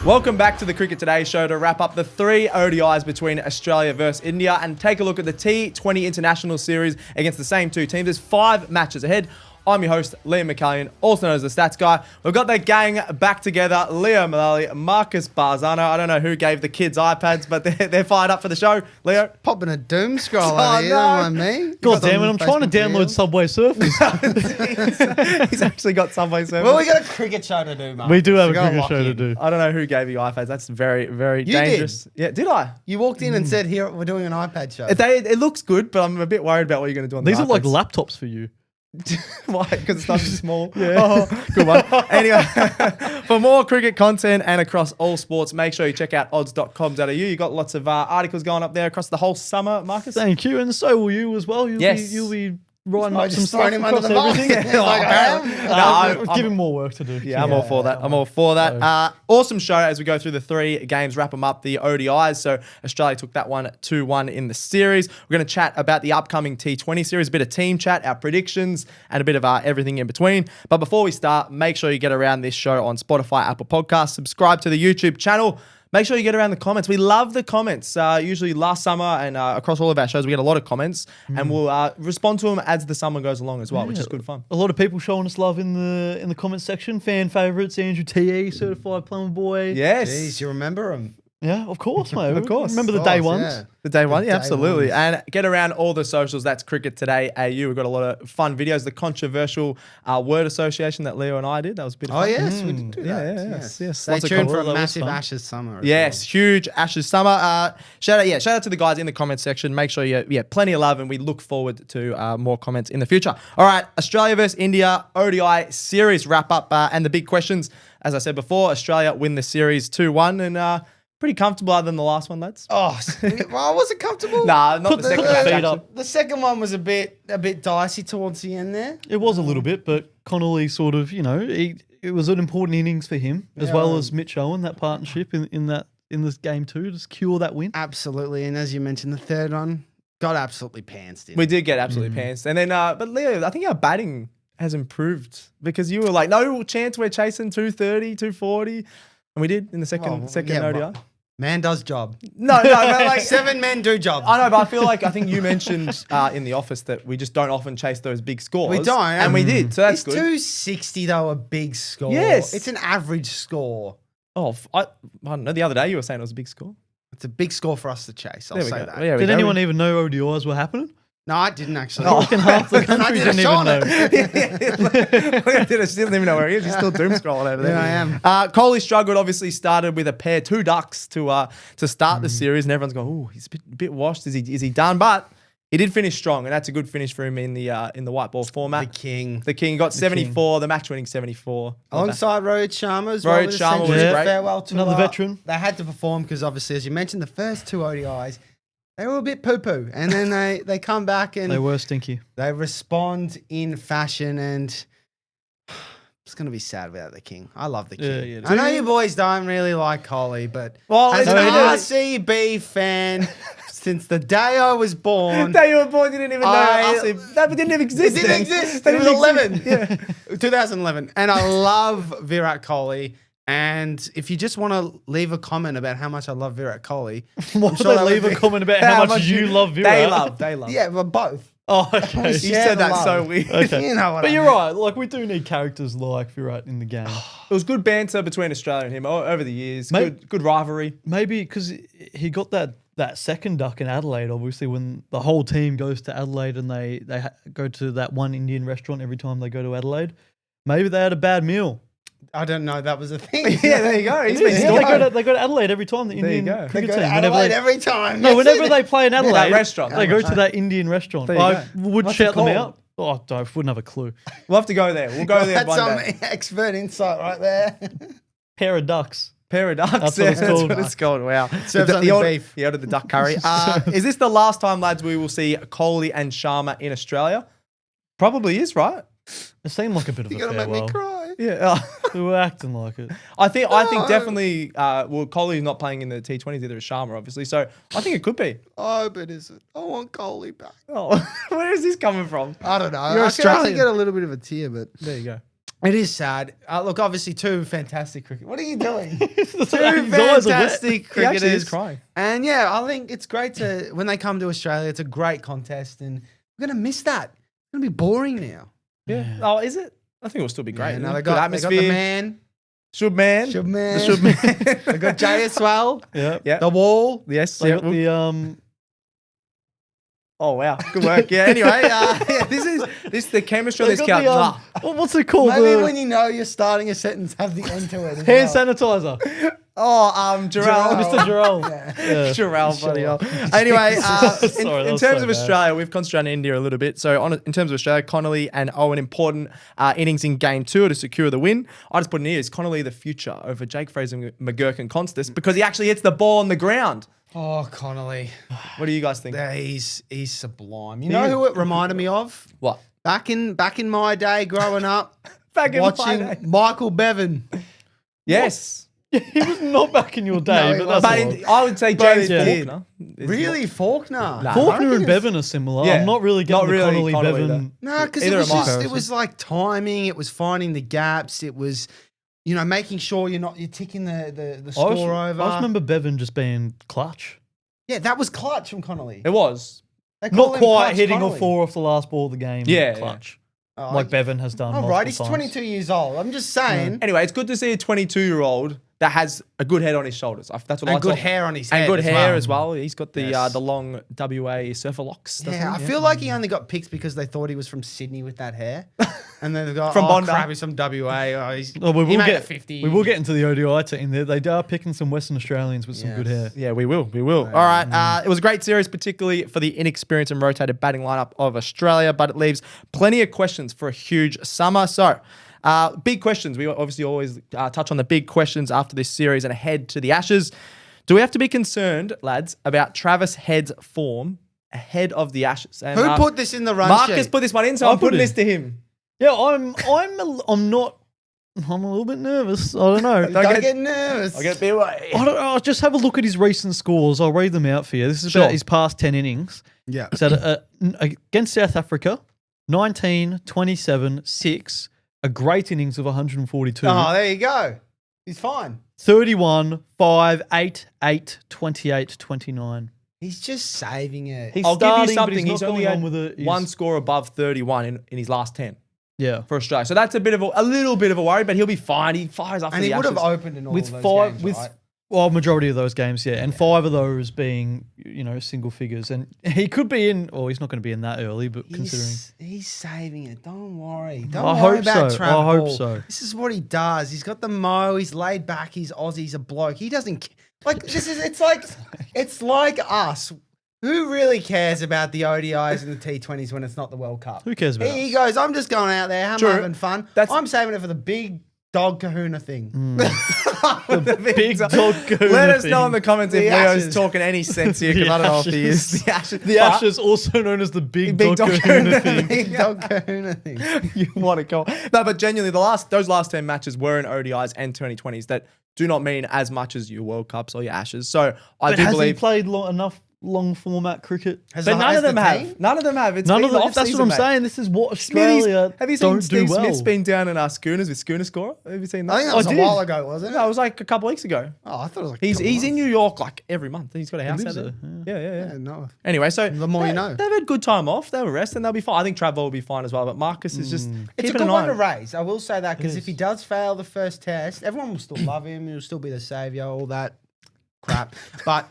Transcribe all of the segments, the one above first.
Welcome back to the Cricket Today show to wrap up the 3 ODIs between Australia versus India and take a look at the T20 International Series against the same two teams. There's 5 matches ahead. I'm your host, Liam McAllion, also known as the Stats Guy. We've got the gang back together, Leo Mullaly, Marcus Bazzano. I don't know who gave the kids iPads, but they're fired up for the show. Leo? Popping a doom scroll over here, don't mind me. God damn it, I'm trying to download Subway Surfers. He's actually got Subway Surfers. Well, we got a cricket show to do, mate. We do have a gotta cricket lock show to in. do. I don't know who gave you iPads. That's very, very You dangerous. did. Yeah, did I? You walked in and said, here, we're doing an iPad show. It looks good, but I'm a bit worried about what you're going to do on These the are like iPads. laptops for you. Why? Because it's nice and small. Yeah. Oh, good one. Anyway, for more cricket content and across all sports, make sure you check out odds.com.au. You got lots of articles going up there across the whole summer, Marcus. Thank you, and so will you as well. You'll be writing up some stuff across everything. Give him more work to do. Yeah, I'm all for that. I'm all for that. Awesome show as we go through the 3 games, wrap them up, the ODIs. So Australia took that one 2-1 in the series. We're going to chat about the upcoming T20 series, a bit of team chat, our predictions, and a bit of everything in between. But before we start, make sure you get around this show on Spotify, Apple Podcasts, subscribe to the YouTube channel. Make sure you get around the comments. We love the comments. Usually last summer and across all of our shows, we get a lot of comments and we'll respond to them as the summer goes along as well, which is good fun. A lot of people showing us love in the comments section. Fan favourites, Andrew T.E., Certified Plumber Boy. Yes. Jeez, you remember them? Yeah, of course, mate. Of course. Remember the day ones? Yeah. The day one, yeah, day absolutely. ones. And get around all the socials. That's Cricket Today AU. We've got a lot of fun videos. The controversial word association that Leo and I did. That was a bit of Oh, fun. yes, we did do that. Yes. Stay Lots of tuned for content. a That was massive fun. Ashes summer. as Yes, huge Ashes summer. Shout out to the guys in the comment section. Make sure you plenty of love, and we look forward to more comments in the future. All right, Australia versus India ODI series wrap up, and the big questions. As I said before, Australia win the series 2-1, and pretty comfortable other than the last one, lads. well. Well, was it comfortable? Nah, not Put the the second feet match. up. actually. The second one was a bit dicey towards the end there. It was a little bit, but Connolly sort of, it was an important innings for him, as well as Mitch Owen, that partnership in this game too, to secure that win. Absolutely. And as you mentioned, the third one got absolutely pantsed in. We did get absolutely pantsed. And then, but Leo, I think our batting has improved because you were like, no chance we're chasing 230, 240. And we did in the second ODI. well, man does job. No, but like 7 men do job. I know, but I think you mentioned in the office that we just don't often chase those big scores. We don't. And we did, so that's Is good. 260 though a big score? Yes. It's an average score. Oh, I don't know. The other day you were saying it was a big score. It's a big score for us to chase. I'll There we say go. that. Well, yeah, we Did go. anyone even know ODIs were happening? No, I didn't actually. I reckon half the And I country did a didn't show even on know. it. Still don't even know where he is. He's still doom scrolling over there. Yeah, I am. Kohli struggled. Obviously, started with a pair, 2 ducks to start the series, and everyone's going, "Oh, he's a bit washed. Is he done?" But he did finish strong, and that's a good finish for him in the white ball format. The king. Got 74, the match-winning 74. Alongside Rohit Sharma as well. Rohit with a Sharma was century. great. Farewell to Another veteran. They had to perform because obviously, as you mentioned, the first 2 ODIs, they were a bit poo-poo. And then they come back and They were stinky. they respond in fashion, and it's going to be sad without the king. I love the king. Yeah, yeah. I know you boys don't really like Kohli, but Well, as no, an he RCB fan, since the day I was born, Day you were born, you didn't even know. That didn't even it exist. didn't then. exist. That It was didn't 11. exist. Yeah. 2011. And I love Virat Kohli. And if you just want to leave a comment about how much I love Virat Kohli, Why I'm would sure they that would leave a be- comment about how much you love Virat? They love. yeah, but both. Oh, okay. You Share said the that love. so weird. Okay. You know what But I you're mean. right. Like, we do need characters like Virat in the game. It was good banter between Australia and him over the years. Mate- Good rivalry. Maybe because he got that second duck in Adelaide, obviously, when the whole team goes to Adelaide and they go to that one Indian restaurant every time they go to Adelaide. Maybe they had a bad meal. I don't know. That was a thing. Yeah, there you go. He's Yeah, been they go to Adelaide every time, the There you Indian go. They cricket go to team. Adelaide every time. No, Yes, whenever it they is. play in Adelaide, restaurant. they go to that Indian restaurant. There you I would What's shout it them called? out. Oh, I wouldn't have a clue. We'll have to go there. We'll go there That's one some day. expert insight right there. Pair of ducks. Pair of ducks. That's what it's called. That's what it's called. Wow. Serves only beef. He ordered the duck curry. Is this the last time, lads, we will see Kohli and Sharma in Australia? Probably is, right? It seemed like a bit of You're a going to make me farewell. cry. Yeah. They were acting like it. I think definitely. Well, Kohli's not playing in the T20s either as Sharma, obviously. So I think it could be. Oh, but is it? I want Kohli back. Oh, where is this coming from? I don't know. You're I can actually Australian. get a little bit of a tear, but There you go. It is sad. Look, obviously, two fantastic cricket. What are you doing? Two His eyes are wet. fantastic He actually cricketers. is crying. And yeah, I think it's great to when they come to Australia. It's a great contest, and we're gonna miss that. It's gonna be boring now. Yeah. Oh, is it? I think it will still be great. Yeah, no, Good they got atmosphere. the man. Should man. Should man. The should man. They got Jay as well. Yeah. Yeah. The wall. Yes. They Yeah. got the Oh wow. Good work. Yeah. Anyway, this is the chemistry on they this got couch. the, what's it called? Maybe The when you know you're starting a sentence, have the end to it. As hand well. sanitizer. Oh, Jarrell. Mr. Jarrell. Yeah. Yeah. Jarrell, bloody Sure. hell. Anyway, Sorry, that in was terms so of bad. Australia, we've concentrated on India a little bit. So in terms of Australia, Connolly and Owen important innings in game 2 to secure the win. I just put in here, is Connolly the future over Jake Fraser, McGurk and Constas because he actually hits the ball on the ground. Oh, Connolly. What do you guys think? Yeah, he's sublime. You know who it reminded me of? What? Back in my day, growing up, Back in my watching day. Michael Bevan. Yes. He was not back in your day, No, he but that's But odd. I would say But James he did. Faulkner. is Really, Faulkner? Nah. I Faulkner reckon and it's- Bevan are similar. Yeah. I'm not really getting Not really the Connolly Connolly, Bevan. No, because Either it am I. was it was like timing. It was finding the gaps. It was, making sure you're ticking the I score just, over. I just remember Bevan just being clutch. Yeah, that was clutch from Connolly. It was. They call Not him quite Clutch hitting Connolly. a 4 off the last ball of the game. Yeah, clutch. Oh, Like Bevan has done. all right, he's multiple times. 22 years old. I'm just saying. Anyway, it's good to see a 22-year-old that has a good head on his shoulders. That's what I And good thought. hair on his And head good as hair well. as well. He's got the Yes. the long WA surfer locks. doesn't Yeah, I he? feel like he only got picked because they thought he was from Sydney with that hair. And then they got, From Bondi. crap, he's from WA. Oh, Oh, we he will made get a 50. We will get into the ODI team there. They are picking some Western Australians with some good hair. Yes. Yeah, we will. All right. It was a great series, particularly for the inexperienced and rotated batting lineup of Australia, but it leaves plenty of questions for a huge summer. So, big questions. We obviously always touch on the big questions after this series and ahead to the Ashes. Do we have to be concerned, lads, about Travis Head's form ahead of the Ashes? And, Who put this in the run Marcus sheet? put this one in, so I I'm put putting it this to him. Yeah, I'm not. I'm a little bit nervous. I don't know. Don't get nervous. I'll get the away. I don't know. Just have a look at his recent scores. I'll read them out for you. This is Sure. about his past 10 innings. Yeah. So against South Africa, 19, 27, 6, a great innings of 142. Oh, there you go. He's fine. 31, 5, 8, 8, 28, 29. He's just saving it. He's I'll give you starting, but something. he's He's not only going had on with it. He's- one score above 31 in his last 10 Yeah. for Australia. So that's a little bit of a worry, but he'll be fine. He fires up And for he the would have Ashes. opened in all With of those five, games, with right? well, majority of those games, yeah, and 5 of those being single figures, and he could be in. Or he's not going to be in that early, but considering He's saving it. Don't worry. Don't I worry hope about so. travel. I hope so. This is what he does. He's got the mo. He's laid back. He's Aussie. He's a bloke. He doesn't like this is. It's like us. Who really cares about the ODIs and the T20s when it's not the World Cup? Who cares about He us? goes, I'm just going out there, I'm True. having fun. I'm saving it for the big dog kahuna thing. The big dog kahuna Let us thing. know in the comments if The Leo's Ashes. talking any sense here, because I don't know if he is. Ashes. The Ashes. The Ashes, also known as the Big Dog Dog Kahuna Kahuna thing. Big dog kahuna thing. You want to call. No, but genuinely, those last 10 matches were in ODIs and 2020s that do not mean as much as your World Cups or your Ashes. So I But do has he believe. played enough long format cricket? Has But the- none has of them the have. team? None of them have. It's None been of them. the That's what off-season, I'm mate. saying. This is what Smitty's- Australia have you seen don't Steve do well. Smith's been down in our schooners with Schooner Scorer? Have you seen that? I think that was I a did. while ago, wasn't it? No, it was like a couple weeks ago. Oh, I thought it was like He's a couple in New York like every month. He's got a house out lives there. there, Yeah. months. No. Anyway, so The more you know. They've had good time off. They'll rest and they'll be fine. I think Travel will be fine as well. But Marcus is just It's a keeping good an one eye to on. raise. I will say that because if he does fail the first test, everyone will still love him. He'll still be the savior, all that crap. But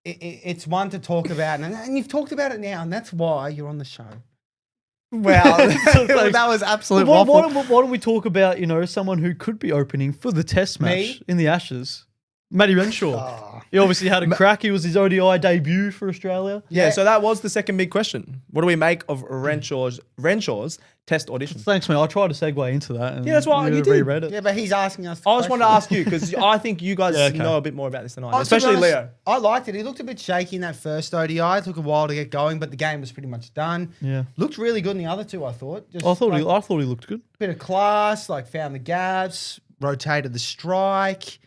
it's one to talk about, and you've talked about it now, and that's why you're on the show. Wow, that was absolute Why waffle. don't we talk about someone who could be opening for the Test match Me? in the Ashes? Matty Renshaw. Oh. He obviously had a crack. He was his ODI debut for Australia. Yeah, so that was the second big question. What do we make of Renshaw's test audition? Thanks, mate. I tried to segue into that. And Yeah, that's why you did. reread it. Yeah, but he's asking us. I just wanted to ask you because I think you guys Yeah, okay. know a bit more about this than I do, To be especially honest, Leo. I liked it. He looked a bit shaky in that first ODI. It took a while to get going, but the game was pretty much done. Yeah. Looked really good in the other two, I thought. Just I thought like, he looked good. bit of class, like found the gaps, rotated the strike.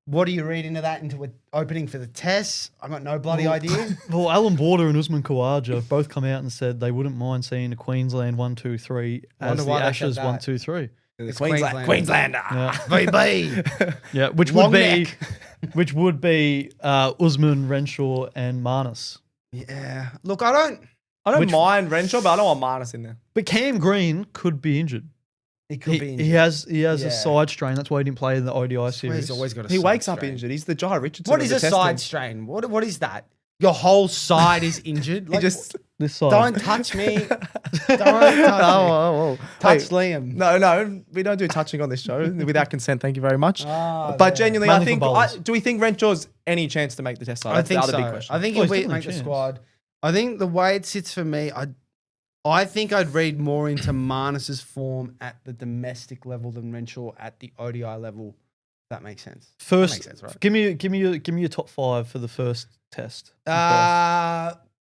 What do you read into that into an opening for the Test? I got no bloody idea. Well, Alan Border and Usman Khawaja both come out and said they wouldn't mind seeing a Queensland 1-2-3 as Wonder the why they said Ashes that. 1-2-3. The It's Queenslander. Yeah. VB. Yeah, which Long would be neck. Usman, Renshaw, and Marnus. Yeah. Look, I don't. I don't mind Renshaw, but I don't want Marnus in there. But Cam Green could be injured. He could be injured. He has Yeah. a side strain. That's why he didn't play in the ODI series. He's always got a He side wakes up strain. injured. He's the Jai Richardson. What of is the a testing. side strain? What is that? Your whole side is injured. Like, just This side. don't touch me. Don't touch me. Touch Liam. No, we don't do touching on this show without consent. Thank you very much. Ah, But yeah. genuinely, Mainly I for think. bowlers. Do we think Renshaw's any chance to make the test side? I That's think the other so. big question. I think Oh, he'll he's make definitely the a squad. I think the way it sits for me, I think I'd read more into Marnus's form at the domestic level than Renshaw at the ODI level. If that makes sense. First, That makes sense, right? give me your top 5 for the first test.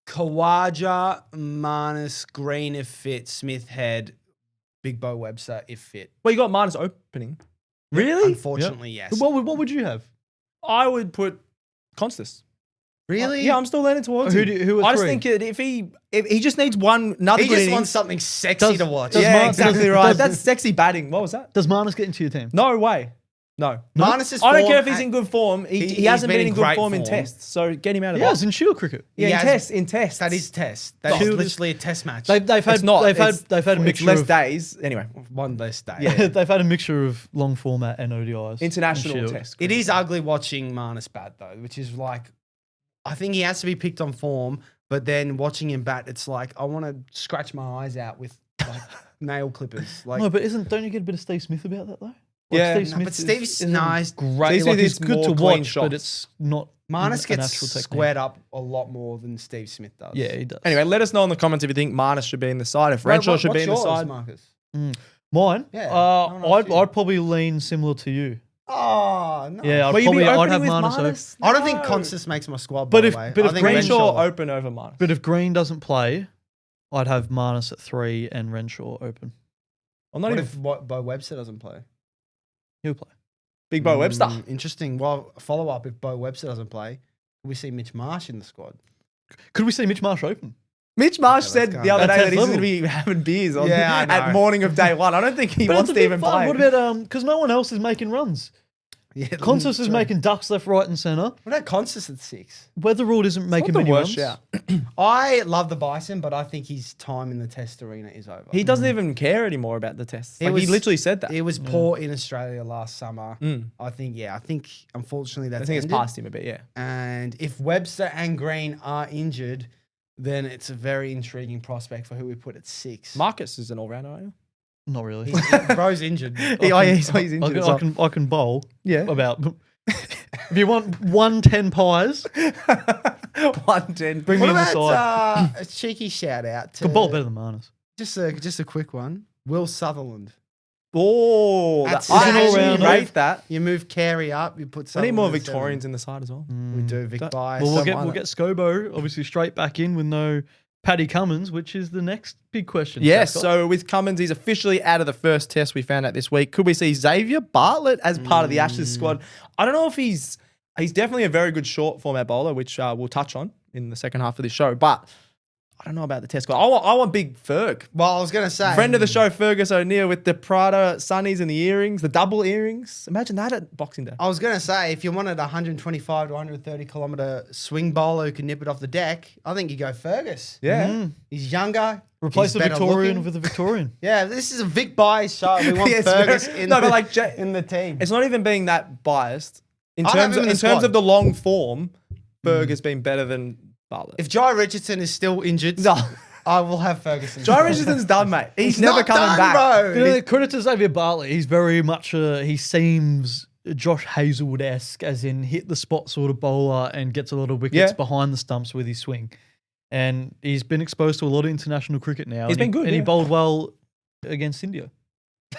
Kawaja, Marnus, Green if fit, Smith Head, Big Bo Webster if fit. Well, you got Marnus opening. Really? Unfortunately, yes. What would you have? I would put Constas. Really? Yeah, I'm still leaning towards Who him. are I just three? think if he just needs another He good just innings. wants something sexy to watch. does Yeah, Marnus- exactly does- right. does- That's sexy batting. What was that? Does Marnus get into your team? No way. No. Marnus's I don't form care if he's at- in good form. He He's hasn't been been in in good great form in form. tests. So get him out of Yeah, that. it's in shield cricket. Yeah, He in has- tests. In tests. That is test. That Shield is is- literally a test match. They've had It's not. they've It's- had a it's mixture less of days. Anyway, one less day. Yeah. they've had a mixture of long format and ODIs. international and Shield. test. It is ugly watching Marnus bat though, which is like, I think he has to be picked on form, but then watching him bat, it's like I want to scratch my eyes out with like nail clippers. Like, No, but don't you get a bit of Steve Smith about that though? Yeah. Steve No, Smith but Steve's isn't nice. great. Steve Like, Smith he's is good more to clean watch, shots. but it's not Marnus a gets natural technique. squared up a lot more than Steve Smith does. Yeah, he does. Anyway, let us know in the comments if you think Marnus should be in the side, if Renshaw should be in the what's yours, side. Marcus? Mine? Yeah, no, no, it's you. I'd probably lean similar to you. Oh no. Yeah, Will you be I'd opening have with Marnus open. Marnus? I don't think No. Constance makes my squad. But by if- the way. but I if think Renshaw open over Marnus. But if Green doesn't play, I'd have Marnus at 3 and Renshaw open. I'm not What even if Bo Webster doesn't play? He'll play. Big Bo Webster. Interesting. Well, follow up if Bo Webster doesn't play, we see Mitch Marsh in the squad. Could we see Mitch Marsh open? Mitch Marsh Okay, said let's the go. other At day 10th that he's going to level. be having beers on Yeah, I at know. morning of day one. I don't think he But wants it's a to bit even fun. play. What about because no one else is making runs. Yeah, Constance is true. making ducks left, right, and centre. What about Constance at 6? Weatherald isn't making the many worst runs. shout. I love the Bison, but I think his time in the test arena is over. He doesn't even care anymore about the tests. He Like, he was- literally said that. He was poor in Australia last summer. Mm. I think unfortunately that's I think it's ended. past him a bit, yeah. And if Webster and Green are injured, then it's a very intriguing prospect for who we put at 6. Marcus is an all-rounder, aren't you? Not really. Bro's injured. He's injured. as well. I can bowl. Yeah. About. If you want 110 pies, 110. bring What me on the about side. a cheeky shout out to Can bowl better than Marnus. just a quick one. Will Sutherland. Oh, That's I an actually all-rounder. rate that. You move Carey up. You put. I need more Sutherland at Victorians in the side as well. We do Vic That- Bias. Well, Don't mind we'll get Scobo obviously straight back in with no Paddy Cummins, which is the next big question. Yes, Scott. so with Cummins, he's officially out of the first test we found out this week. Could we see Xavier Bartlett as part of the Ashes squad? I don't know if he's definitely a very good short format bowler, which we'll touch on in the second half of this show, but I don't know about the test squad. I want big Ferg. Well, I was gonna say Friend of the show, Fergus O'Neill with the Prada sunnies and the earrings, the double earrings. Imagine that at Boxing Day. I was gonna say if you wanted a 125 to 130 kilometer swing bowler who can nip it off the deck, I think you go Fergus. Yeah. He's younger. Replace he's the better Victorian looking. with a Victorian. Yeah, this is a Vic Bias show. We want Yes, Fergus very- in, no, the, but like in the team. It's not even being that biased. In I'll have terms him of, in the in terms squad. of the long form, Ferg has been better than Bartlett. If Jai Richardson is still injured, No. I will have Ferguson. Jai Richardson's done, mate. He's never not coming done, back. bro. You know, credit to Xavier Bartlett. He's very much he seems Josh Hazelwood-esque, as in hit the spot sort of bowler and gets a lot of wickets Yeah. behind the stumps with his swing. And he's been exposed to a lot of international cricket now. He's and been good, And he yeah. bowled well against India.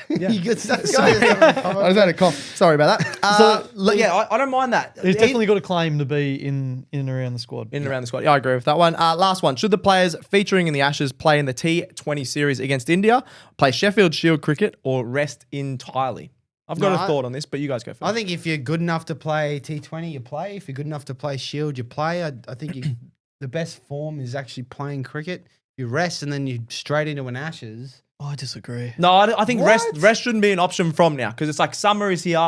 Yeah. You good stuff, Sorry. guys? I just had a cough. Sorry about that. Yeah, I don't mind that. He's definitely got a claim to be in and around the squad. in and around the squad. Yeah, I agree with that one. Last one. Should the players featuring in the Ashes play in the T20 series against India, play Sheffield Shield cricket, or rest entirely? I've got No, a thought on this, but you guys go first. I think if you're good enough to play T20, you play. If you're good enough to play Shield, you play. I think the best form is actually playing cricket. You rest and then you straight into an Ashes. I disagree. No, I think What? rest shouldn't be an option from now because it's like summer is here.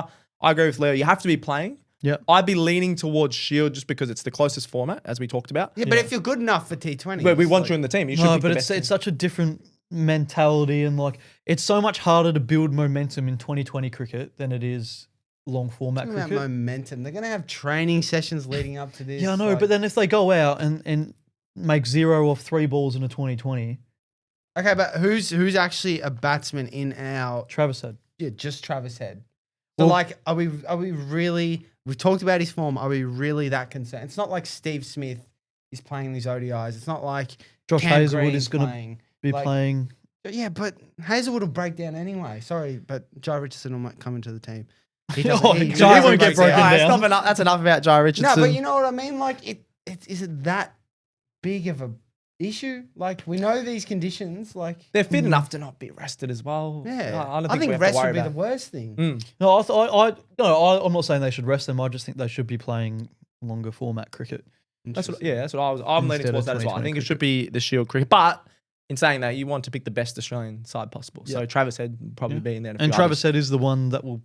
I agree with Leo. You have to be playing. Yeah. I'd be leaning towards Shield just because it's the closest format, as we talked about. Yeah, but if you're good enough for T20, But we want you in the team. You should No, pick but the it's best such a different mentality and like it's so much harder to build momentum in 2020 cricket than it is long format Talking about cricket. momentum. They're going to have training sessions leading up to this. Yeah, I know, like- but then if they go out and make 0 off 3 balls in a 2020, Okay, but who's actually a batsman in our... Travis said. Yeah, just Travis Head. So, Well- like, are we really... We've talked about his form. Are we really that concerned? It's not like Steve Smith is playing these ODIs. It's not like Josh Cam Hazelwood Green's is going to playing. be Like, playing. Yeah, but Hazelwood will break down anyway. Sorry, but Joe Richardson will come into the team. He Oh, he Jai never won't get breaks broken down. down. Stop enough. That's enough about Jai Richardson. No, but you know what I mean? Like, is it that big of a issue? Like, we know these conditions. Like, they're fit enough to not be rested as well. yeah. I don't I think we have to rest worry would be about the worst thing. No, I'm not saying they should rest them. I just think they should be playing longer format cricket. That's what I'm leaning Instead towards of that as well. I 2020 think it should be the Shield cricket. But in saying that, you want to pick the best Australian side possible. So Yeah. Travis Head will probably be in there. And Travis said is the one that will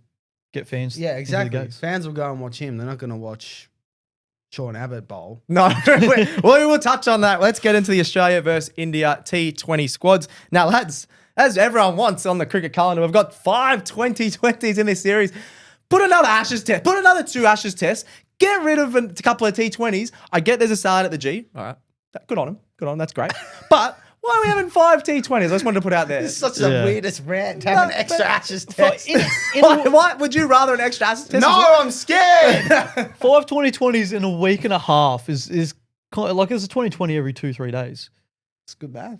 get fans. Yeah, into the exactly. gates. Fans will go and watch him. They're not going to watch Sean Abbott bowl. No, we will touch on that. Let's get into the Australia versus India T20 squads. Now, lads, as everyone wants on the cricket calendar, we've got 5 2020s in this series. Put another Ashes test. Put another 2 Ashes tests. Get rid of a couple of T20s. I get there's a start at the G. All right. Good on him. Good on him. That's great. But why are we having 5 T20s? I just wanted to put out there. This is such the Yeah. weirdest rant to have an extra Ashes test. Why would you rather an extra Ashes test? No, I'm scared. 5 2020s in a week and a half is kind of like it's a 2020 every 2-3 days. It's good math.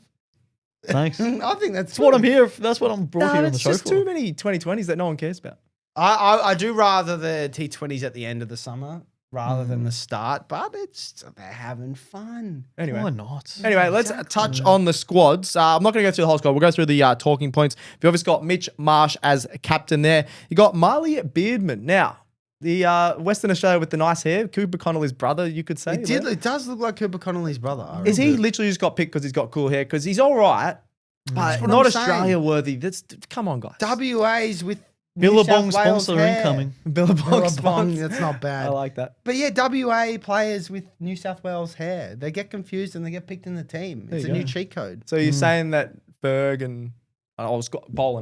Thanks. I think that's That's what I'm here. That's what I'm brought here on the it's show just for. too many 2020s that no one cares about. I do rather the T20s at the end of the summer rather than the start, but they're having fun. Anyway. Why not? Anyway, let's touch on the squads. I'm not going to go through the whole squad. We'll go through the talking points. You've obviously got Mitch Marsh as captain there. You got Marley Beardman. Now, the Western Australia with the nice hair, Cooper Connolly's brother, you could say. It does look like Cooper Connolly's brother. I Is he reckon. literally just got picked because he's got cool hair? Because he's all right, but what not I'm saying. Australia worthy. Come on, guys. WA's with Billabong New South Wales sponsor hair. incoming. Billabong Billabong, sponsor. that's not bad. I like that. But yeah, WA players with New South Wales hair, they get confused and they get picked in the team. It's a you new go. cheat code. So you're saying that Berg and Boland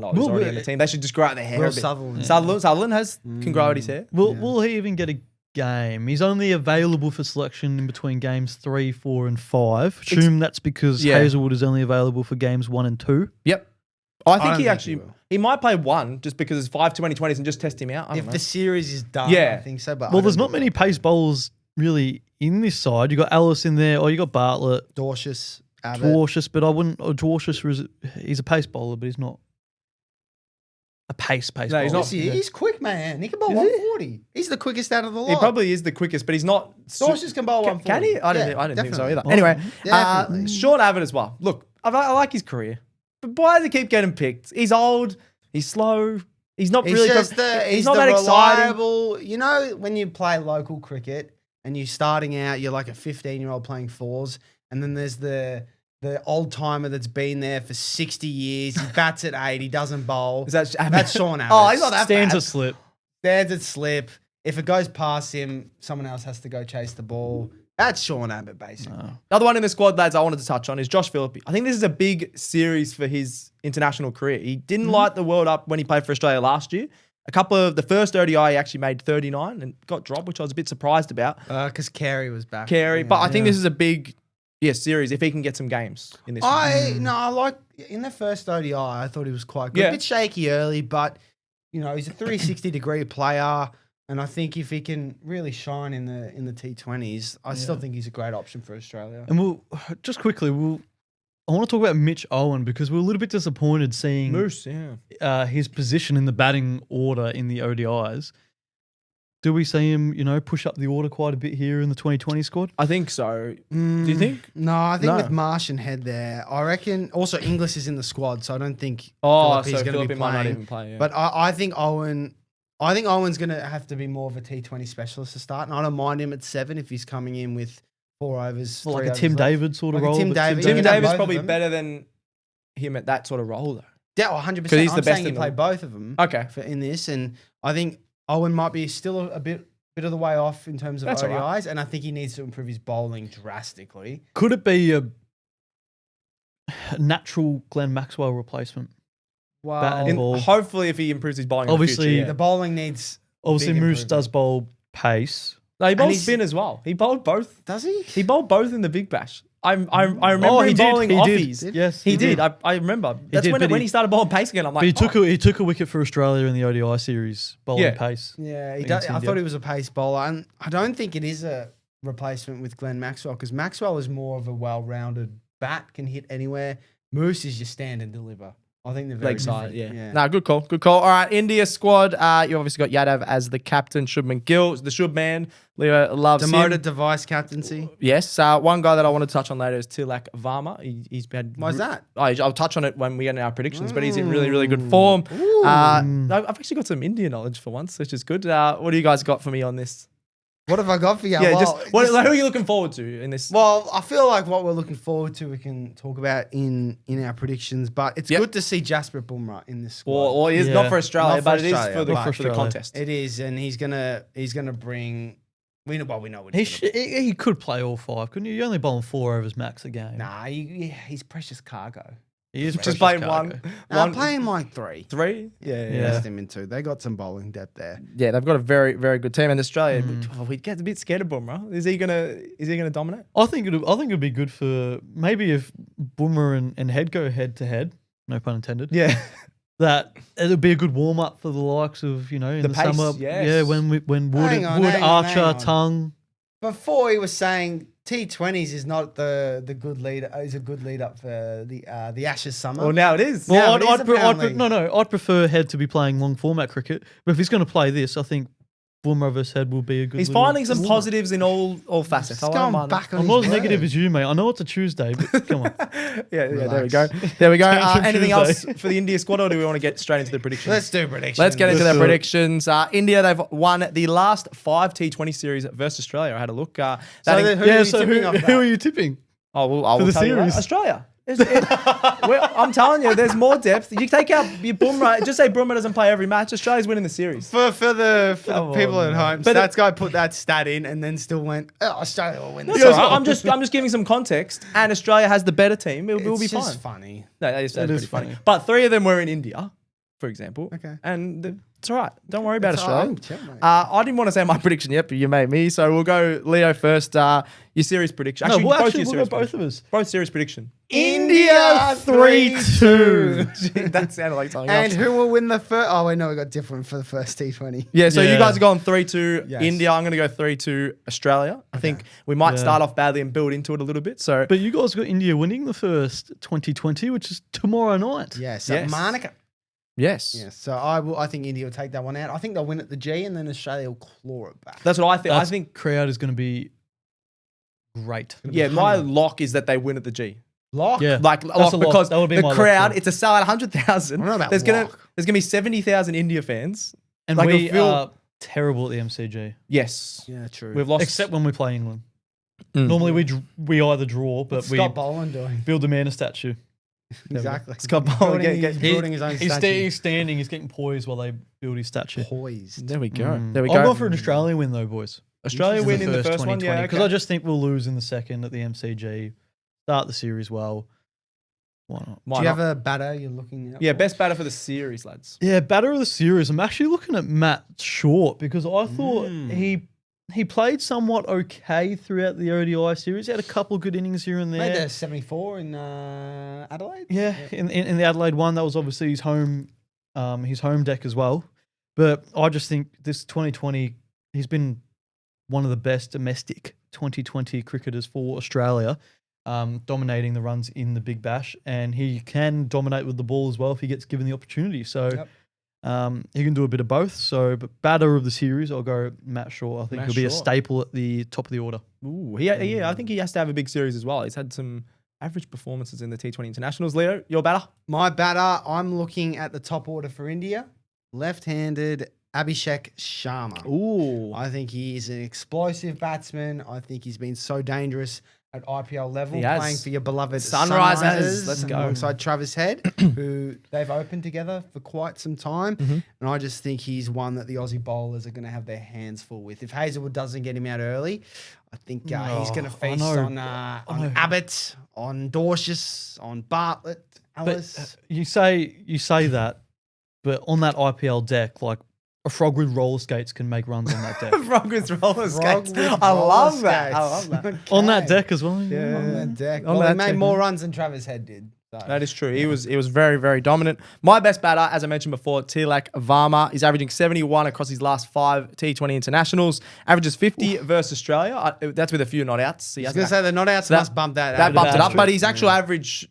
was Well, already in the team. They should just grow out their hair Will a bit. Sutherland. Sutherland can grow out his hair. Will he even get a game? He's only available for selection in between games 3, 4, and 5. Assume that's because Yeah. Hazelwood is only available for games 1 and 2. Yep. I think don't he think actually he will. he might play 1 just because it's 5 2020s and just test him out. I don't If know. the series is done, Yeah. I think so. But Well, there's not many pace bowlers really in this side. You got Ellis in there, or you got Bartlett, Dorcius, Abbott. Dwarcius, but I wouldn't. Dwarcius he's a pace bowler, but he's not a pace No, bowler. he's Yes, he's quick, man. He can bowl 140. He's the quickest out of the lot. he probably is the quickest, but he's not. Dorcius can bowl 140. Can he? I Yeah, didn't think so definitely. either. Anyway, Definitely. Sean Abbott as well. Look, I like his career, but why does he keep getting picked? He's old. He's slow. He's not He's really. just he's he's not the that exciting. reliable. You know, when you play local cricket and you're starting out, you're like a 15-year-old playing fours, and then there's the old timer that's been there for 60 years. He bats at 8. He doesn't bowl. Is that That's Sean Abbott. Oh, he's not that Stands bad. a slip. Stands at slip. If it goes past him, someone else has to go chase the ball. That's Sean Abbott, basically. Another one in the squad, lads, I wanted to touch on is Josh Philippe. I think this is a big series for his international career. He didn't light the world up when he played for Australia last year. The first ODI, he actually made 39 and got dropped, which I was a bit surprised about. Because Carey was back. Carey, Yeah. but I think this is a big series if he can get some games in this one. I like in the first ODI, I thought he was quite good. Yeah. A bit shaky early, but he's a 360-degree player. And I think if he can really shine in the T20s, I still think he's a great option for Australia. And we'll just quickly, I want to talk about Mitch Owen because we're a little bit disappointed seeing Moose, his position in the batting order in the ODIs. Do we see him, push up the order quite a bit here in the 2020 squad? I think so. Do you think? No, I think No. with Marsh and Head there, I reckon also Inglis is in the squad, so I don't think Oh, Philippe is so going to Philippe be might not playing. even play. Yeah. But I think Owen's going to have to be more of a T20 specialist to start, and I don't mind him at 7 if he's coming in with 4 overs. Well, 3 like a overs Tim left. David sort of Like a role. Tim but David. Tim You can have Davis both probably of them. better than him at that sort of role, though. Yeah, 100%. 'Cause he's the I'm best saying he in the- played both of them. Okay. In this, and I think Owen might be still a bit of the way off in terms of That's all ODIs, right. and I think he needs to improve his bowling drastically. Could it be a natural Glenn Maxwell replacement? Well, Bat and ball. Hopefully, if he improves his bowling, Obviously, in the future, the bowling needs. Obviously, big Moose improvement. does bowl pace. No, he bowled he's- spin as well. He bowled both. Does he? He bowled both in the Big Bash. I remember Oh, him he did, bowling he offies. did. Yes, he he did. did. I remember. That's did, but when he- he started bowling pace again. I'm like, But he oh. took a wicket for Australia in the ODI series, bowling Yeah. pace. Yeah, he Against does. I India. thought he was a pace bowler, and I don't think it is a replacement with Glenn Maxwell because Maxwell is more of a well-rounded bat, can hit anywhere. Moose is just stand and deliver. I think they're very Leg side, different. yeah. Nah, good call. Good call. All right, India squad. You obviously got Yadav as the captain. Shubman Gill, the Shub man. Leo loves Demoted him. to vice captaincy. Yes. One guy that I want to touch on later is Tilak Varma. He's had. Why's that? I'll touch on it when we get in our predictions, but he's in really, really good form. I've actually got some India knowledge for once, which is good. What do you guys got for me on this? What have I got for you? Yeah, Well, who are you looking forward to in this? Well, I feel like what we're looking forward to, we can talk about in our predictions. But it's Yep. good to see Jasprit Bumrah in this squad. Or it is Yeah. not for Australia, Not for but it is Australia, for the, but for the Australia. contest. It is, and he's gonna bring. We know what He he's gonna he could play all five, couldn't you? You only bowling 4 overs max a game. Nah, he's precious cargo. He is Just precious playing cargo. one, Play him like 3. 3. Yeah. Invest him in 2. They got some bowling depth there. Yeah, they've got a very, very good team. And Australia, we get a bit scared of Bumrah. Is he gonna dominate? I think it'd be good for maybe if Boomer and Head go head to head. No pun intended. Yeah. That it'll be a good warm up for the likes of in The the pace, summer. yes. Yeah, when Wood, Hang on, Wood hang on, Archer, hang on. Tongue. Before he was saying T20s is not the good lead. Is a good lead up for the Ashes summer. Well, now it is. Yeah, Well, but he's apparently- I'd prefer Head to be playing long format cricket. But if he's going to play this, I think Boomer versus Head will be a good. He's little- finding some positives in all facets. He's I won't going mind that. back on I'm his not as word. negative as you, mate. I know it's a Tuesday, but come on. Yeah, there we Relax. go. There we go. Tantrum Anything else Tuesday. for the India squad, or do we want to get straight into the predictions? Let's do predictions. Let's get into Let's their do it. predictions. India, they've won the last 5 T20 series versus Australia. I had a look. So That who are you tipping off who that? are you tipping? I will for the tell you series? that. Australia. I'm telling you, there's more depth. You take out your Bumrah. Just say Bumrah doesn't play every match. Australia's winning the series. For the Come people on, at man. home, But Stats Guy put that stat in and then still went, Australia will win this. So I'm just giving some context. And Australia has the better team. It'll be It's just fine. funny. No, that is It pretty is funny. funny. But 3 of them were in India, for example. Okay. And it's all right. Don't worry about It's all right. Australia. Chill, mate. I didn't want to say my prediction yet, but you made me. So we'll go Leo first. Your series prediction. No, Actually, we'll both your go series both of prediction. us. Both series prediction. India 3-2. Gee, that sounded like something And else. who will win the first? Oh, wait, no, we got different for the first T20. Yeah, so you Yeah. guys are going 3-2 Yes. India. I'm going to go 3-2 Australia. I think we might Yeah. start off badly and build into it a little bit. So But you guys got India winning the first 2020, which is tomorrow night. Yes, Yes. Monica. yes. Yes, so I think India will take that one out. I think they'll win at the G and then Australia will claw it back. That's what I think. I That think, crowd is going to be great. yeah, my lock is that they win at the G. Lock? Yeah. Like That's lock a lock. because That would be the my lock crowd, too. it's a sellout 100,000. I don't know about There's gonna lock. be 70,000 India fans. And Like, we I feel- are terrible at the MCG, Yes. Yeah, true. We've lost except when we play England. Mm. Normally we either draw, but What's we Scott Boland doing? build the man a statue. Exactly. Scott Boland He's building his own He's statue. standing, he's getting poised while they build his statue. Poised. There we go. Mm. There we I'm go. going for an Australian win though, boys. Australia win in the first one, yeah. Because Okay. I just think we'll lose in the second at the MCG. Start the series well. Why not? Why Do you not? have a batter you're looking at? Yeah, for? best batter for the series, lads. Yeah, batter of the series. I'm actually looking at Matt Short because I thought he played somewhat okay throughout the ODI series. He had a couple good innings here and Made there. the 74 in Adelaide. Yeah, in the Adelaide one, that was obviously his home deck as well. But I just think this 2020, he's been one of the best domestic 2020 cricketers for Australia, dominating the runs in the Big Bash, and he can dominate with the ball as well if he gets given the opportunity. So he can do a bit of both. So, but batter of the series, I'll go Matt Shaw. I think Matt he'll be a Shaw. staple at the top of the order. Ooh, yeah, I think he has to have a big series as well. He's had some average performances in the T20 internationals. Leo, your batter? My batter, I'm looking at the top order for India. Left-handed Abhishek Sharma. Ooh. I think he is an explosive batsman. I think he's been so dangerous at IPL level, He has. playing for your beloved Sunrisers. Let's go. Alongside Travis Head, who they've opened together for quite some time. Mm-hmm. And I just think he's one that the Aussie bowlers are going to have their hands full with. If Hazelwood doesn't get him out early, I think he's going to feast on Abbott, on Dorcius, on Bartlett, Ellis. But you say that, but on that IPL deck, like a frog with roller skates can make runs on that deck. Frog with roller skates. with I roller love that. I skates. love that. Okay. On that deck as well. Yeah, on that deck. On Well, that he made deck, more runs than Travis Head did. So. That is true. He was very, very dominant. My best batter, as I mentioned before, Tilak Varma. He's averaging 71 across his last 5 T20 internationals. Averages 50 versus Australia. That's with a few not outs. I was going to say the not outs must bump that That up. bumped it up, but his actual average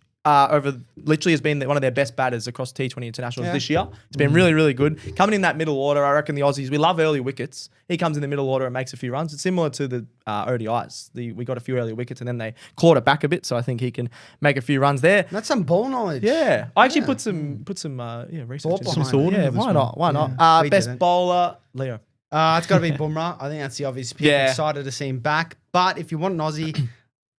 literally has been one of their best batters across T20 internationals this year. It's been really, really good. Coming in that middle order, I reckon the Aussies, we love early wickets. He comes in the middle order and makes a few runs. It's similar to the ODIs. We got a few early wickets and then they clawed it back a bit, so I think he can make a few runs there. That's some ball knowledge. Yeah, I actually put some research Thought into behind some thought. it. Yeah, why not? Why not? We Best didn't. bowler, Leo. It's got to be Bumrah. I think that's the obvious pick. Yeah. Excited to see him back. But if you want an Aussie,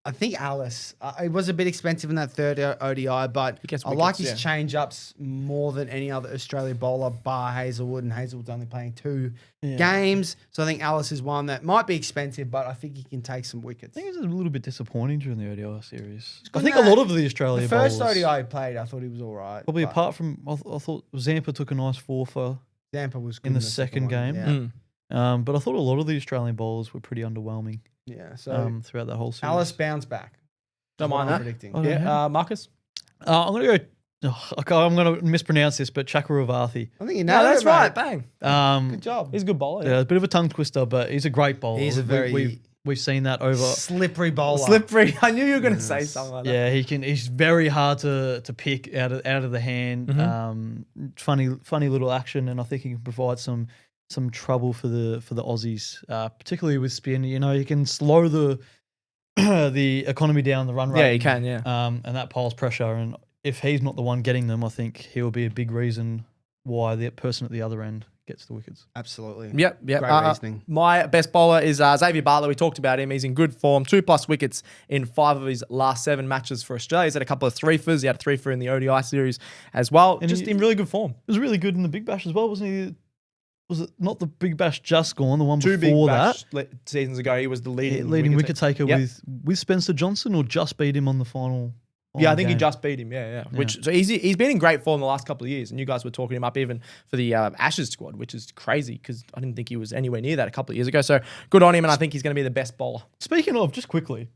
I think Alice. It was a bit expensive in that third ODI, but gets I like wickets, his change-ups more than any other Australian bowler, bar Hazelwood, and Hazelwood's only playing 2 games. So I think Alice is one that might be expensive, but I think he can take some wickets. I think it was a little bit disappointing during the ODI series. I good think in a that. lot of the Australian The first bowlers, ODI he played, I thought he was all right. probably but apart from, I thought Zampa took a nice 4 for, Zampa was good in the second one, game. Yeah. but I thought a lot of the Australian bowlers were pretty underwhelming Yeah. So throughout that whole series. Alice bounced back. Don't That's what mind I'm that. predicting. Oh, Yeah, Marcus. I'm going to go, I'm going to mispronounce this, but Chakravarthi. I think you No, nailed that's it, right. mate. Bang. Good job. He's a good bowler. Yeah, a bit of a tongue twister, but he's a great bowler. He's a very we've seen that over. slippery bowler. Slippery. I knew you were going to say something like that. Yeah, he's very hard to pick out of the hand. Funny little action, and I think he can provide some trouble for the Aussies, particularly with spin. You know, he can slow the the economy down, the run rate. Yeah, he can. Yeah. And that piles pressure. And if he's not the one getting them, I think he'll be a big reason why the person at the other end gets the wickets. Absolutely. Yep. Great reasoning. My best bowler is Xavier Bartlett. We talked about him. He's in good form. 2+ wickets in 5 of his last 7 matches for Australia. He's had a couple of 3-fers. He had a 3-fer in the ODI series as well. And just he- in really good form. He was really good in the Big Bash as well, wasn't he? Was it not the Big Bash just gone? The one 2 big before bash that, season ago, he was the leading wicket taker Yep. with Spencer Johnson, or just beat him on the final. Yeah, I think he game? just beat him. Yeah. So he's been in great form the last couple of years, and you guys were talking him up even for the Ashes squad, which is crazy because I didn't think he was anywhere near that a couple of years ago. So good on him, and I think he's going to be the best bowler. Speaking of, just quickly,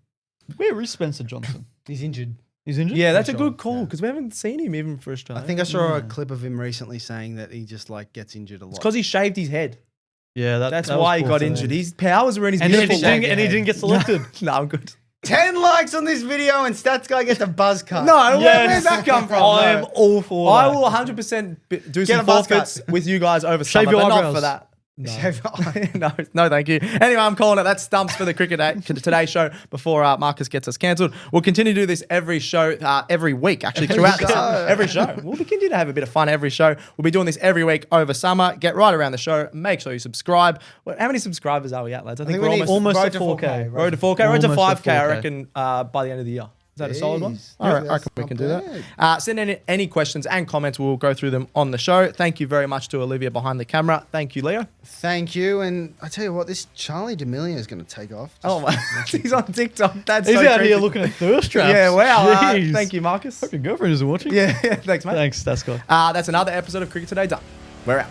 where is Spencer Johnson? He's injured. He's injured. Yeah, that's a sure. good call because we haven't seen him even for I Australia. think I saw a clip of him recently saying that he just gets injured a lot. because he shaved his head. yeah. That's that why was he poor got for injured. them. His powers were in his And he beautiful didn't, leg. and he didn't get selected. No, I'm good. 10 likes on this video and Stats Guy gets a buzz cut. No, Yes. where's that come from? I am No. all for I that. will 100% do Get some a buzz cut. forfeits with you guys over Shave summer, your but not eyebrows. for that. No. no, thank you. Anyway, I'm calling it. That's stumps for the Today show before Marcus gets us cancelled. We'll continue to do this every show, every week, actually, throughout the summer. Every show. We'll continue to have a bit of fun every show. We'll be doing this every week over summer. Get right around the show. Make sure you subscribe. How many subscribers are we at, lads? I think we we're need almost road at to 4K. road to 4K. Road to Almost at 5K, I 4K. reckon, by the end of the year. Is that a solid one? Jeez. All right, Yeah, I reckon we that's can not do that. Send in any questions and comments. We'll go through them on the show. Thank you very much to Olivia behind the camera. Thank you, Leo. Thank you. And I tell you what, this Charlie D'Amelio is going to take off. Oh my, he's on TikTok. That's He's so out here creepy. looking at thirst traps. Yeah, wow. Jeez. Thank you, Marcus. Your girlfriend isn't watching. Yeah, thanks, mate. Thanks, that's good. That's another episode of Cricket Today done. We're out.